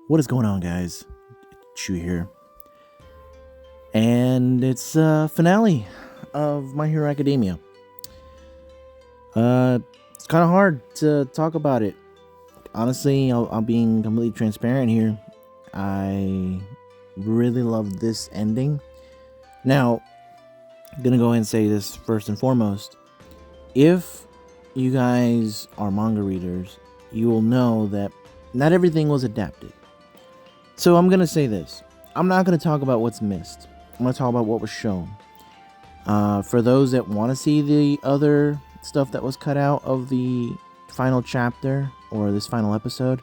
What is going on, guys? Chew here. And it's finale of My Hero Academia. It's kind of hard to talk about it. Honestly, I'm being completely transparent here. I really love this ending. Now, I'm gonna go ahead and say this first and foremost. If you guys are manga readers, you will know that not everything was adapted. So I'm gonna say this. I'm not gonna talk about what's missed. I'm gonna talk about what was shown. For those that want to see the other stuff that was cut out of the final chapter or this final episode,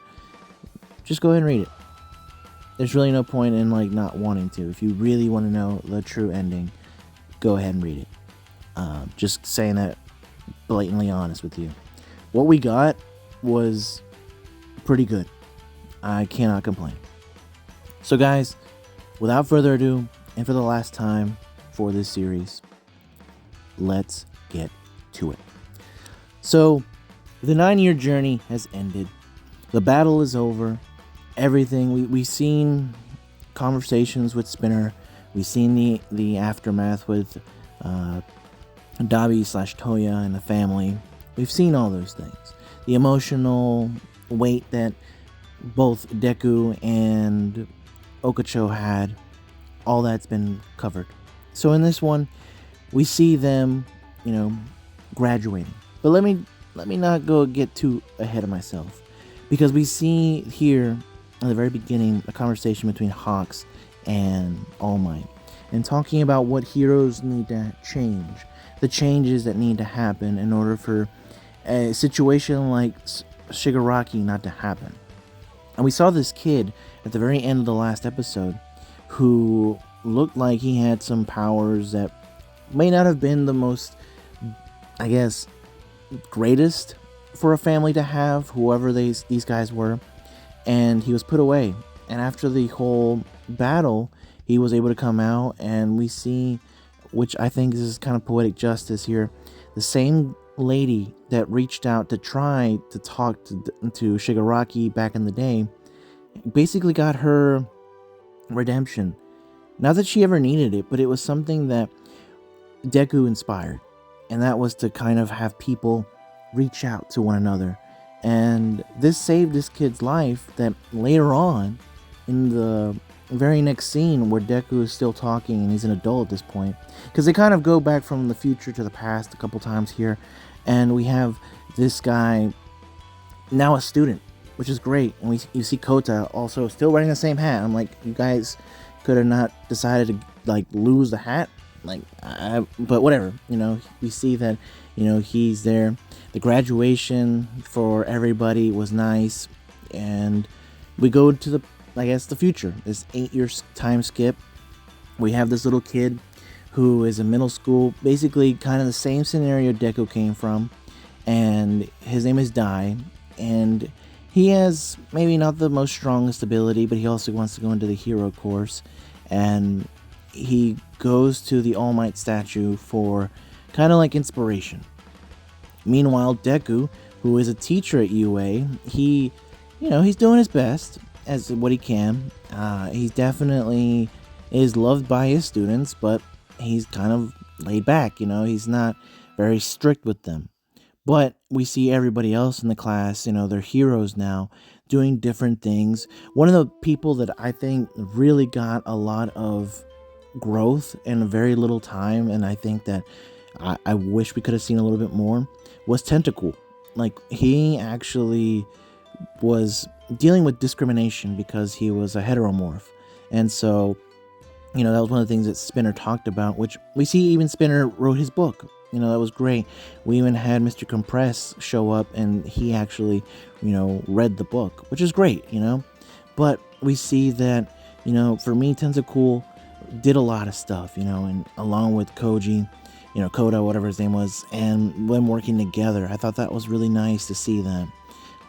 just go ahead and read it. There's really no point in not wanting to. If you really want to know the true ending, go ahead and read it. Just saying that blatantly honest with you. What we got was pretty good. I cannot complain. So guys, without further ado, and for the last time for this series, let's get to it. So, the 9-year journey has ended. The battle is over. Everything, we've seen conversations with Spinner. We've seen the aftermath with Dabi/Toya and the family. We've seen all those things. The emotional weight that both Deku and Okacho had, all that's been covered. So in this one, we see them, graduating. But let me not get too ahead of myself, because we see here at the very beginning a conversation between Hawks and All Might, and talking about what heroes need to change, the changes that need to happen in order for a situation like Shigaraki not to happen. And we saw this kid at the very end of the last episode who looked like he had some powers that may not have been the most, greatest for a family to have, whoever these guys were. And he was put away. And after the whole battle, he was able to come out, and we see, which I think is kind of poetic justice here, the same lady that reached out to try to talk to Shigaraki back in the day basically got her redemption. Not that she ever needed it, but it was something that Deku inspired, and that was to kind of have people reach out to one another. And this saved this kid's life, that later on in the very next scene where Deku is still talking and he's an adult at this point, because they kind of go back from the future to the past a couple times here, and we have this guy now a student, which is great. And you see Kota also still wearing the same hat. I'm like, you guys could have not decided to lose the hat, but whatever. We see that he's there. The graduation for everybody was nice, and we go to the future. This 8-year time skip. We have this little kid who is in middle school, basically kind of the same scenario Deku came from, and his name is Dai, and he has maybe not the most strongest ability, but he also wants to go into the hero course, and he goes to the All Might statue for kind of inspiration. Meanwhile, Deku, who is a teacher at UA, he's doing his best as what he can. He's definitely is loved by his students, but he's kind of laid back. He's not very strict with them. But we see everybody else in the class, they're heroes now, doing different things. One of the people that I think really got a lot of growth in a very little time, and I think that I wish we could have seen a little bit more, was Tentacle. He actually was dealing with discrimination because he was a heteromorph. And so, that was one of the things that Spinner talked about, which we see even Spinner wrote his book. That was great. We even had Mr. Compress show up, and he actually, read the book, which is great, But we see that, for me, Tentacool did a lot of stuff, and along with Koji, Koda, whatever his name was, and them working together. I thought that was really nice to see that.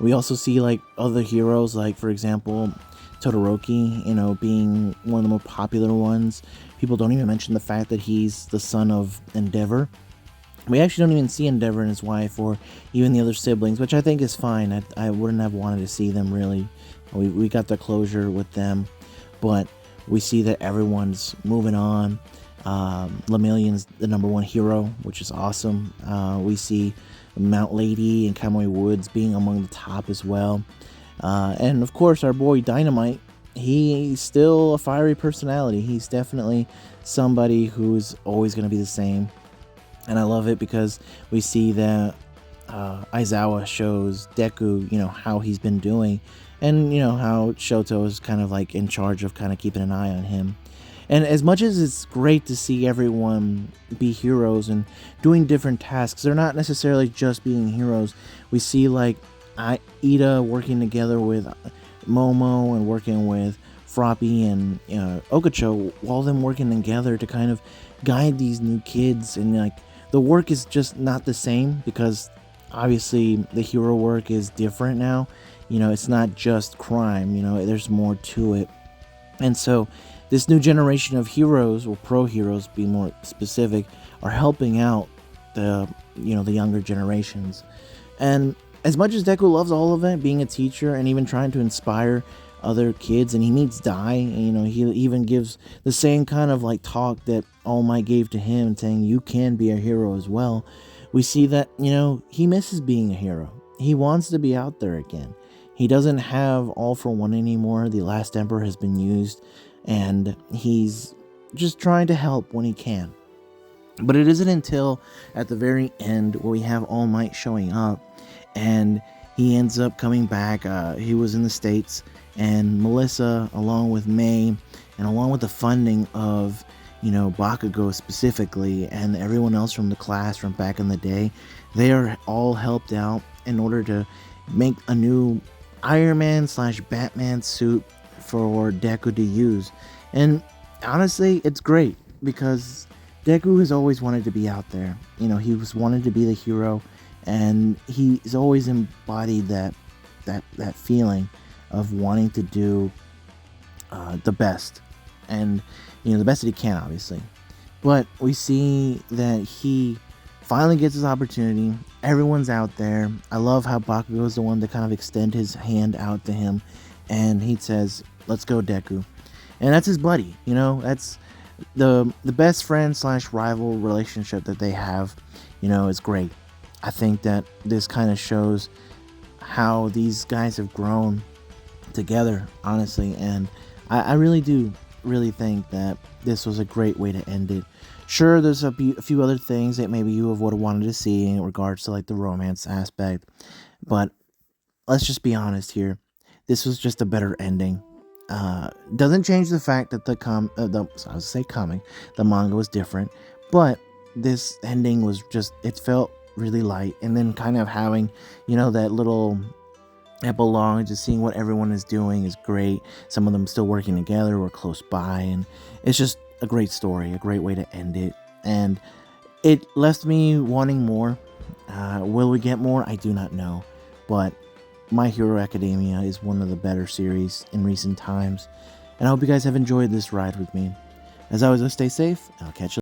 We also see other heroes, for example, Todoroki, being one of the more popular ones. People don't even mention the fact that he's the son of Endeavor. We actually don't even see Endeavor and his wife, or even the other siblings, which I think is fine. I wouldn't have wanted to see them really We got the closure with them, but we see that everyone's moving on. Lemillion's the number one hero, which is awesome. We see Mount Lady and Kamui Woods being among the top as well. And of course, our boy Dynamite, he's still a fiery personality. He's definitely somebody who's always going to be the same. And I love it because we see that Aizawa shows Deku, how he's been doing, and how Shoto is kind of like in charge of kind of keeping an eye on him. And as much as it's great to see everyone be heroes and doing different tasks, they're not necessarily just being heroes. We see like Ida working together with Momo and working with Froppy and Okacho, all them working together to kind of guide these new kids. And like the work is just not the same because obviously the hero work is different now. It's not just crime, there's more to it. And so this new generation of heroes, or pro heroes, be more specific, are helping out the younger generations. And as much as Deku loves all of it, being a teacher and even trying to inspire other kids, and he meets Dai, and he even gives the same kind of like talk that All Might gave to him, saying you can be a hero as well. We see that he misses being a hero. He wants to be out there again. He doesn't have All for One anymore. The Last Emperor has been used, and he's just trying to help when he can. But it isn't until at the very end where we have All Might showing up, and he ends up coming back. He was in the States, and Melissa, along with May, and along with the funding of Bakugo specifically, and everyone else from the class from back in the day, they are all helped out in order to make a new Iron Man / Batman suit for Deku to use. And honestly, it's great because Deku has always wanted to be out there. He was wanted to be the hero, and he's always embodied that feeling of wanting to do the best, and the best that he can, obviously. But we see that he finally gets his opportunity. Everyone's out there. I love how Bakugo is the one to kind of extend his hand out to him, and he says, "Let's go, Deku." And that's his buddy. That's the best friend / rival relationship that they have. Is great. I think that this kind of shows how these guys have grown together, honestly, and I really do think that this was a great way to end it. Sure, there's a few other things that maybe you would have wanted to see in regards to like the romance aspect, but let's just be honest here. This was just a better ending. Doesn't change the fact that the manga was different, but this ending was just, it felt really light, and then kind of having that little epilogue, just seeing what everyone is doing is great. Some of them still working together or close by, and it's just a great story, a great way to end it, and it left me wanting more. Will we get more? I do not know, but My Hero Academia is one of the better series in recent times, and I hope you guys have enjoyed this ride with me. As always, stay safe, and I'll catch you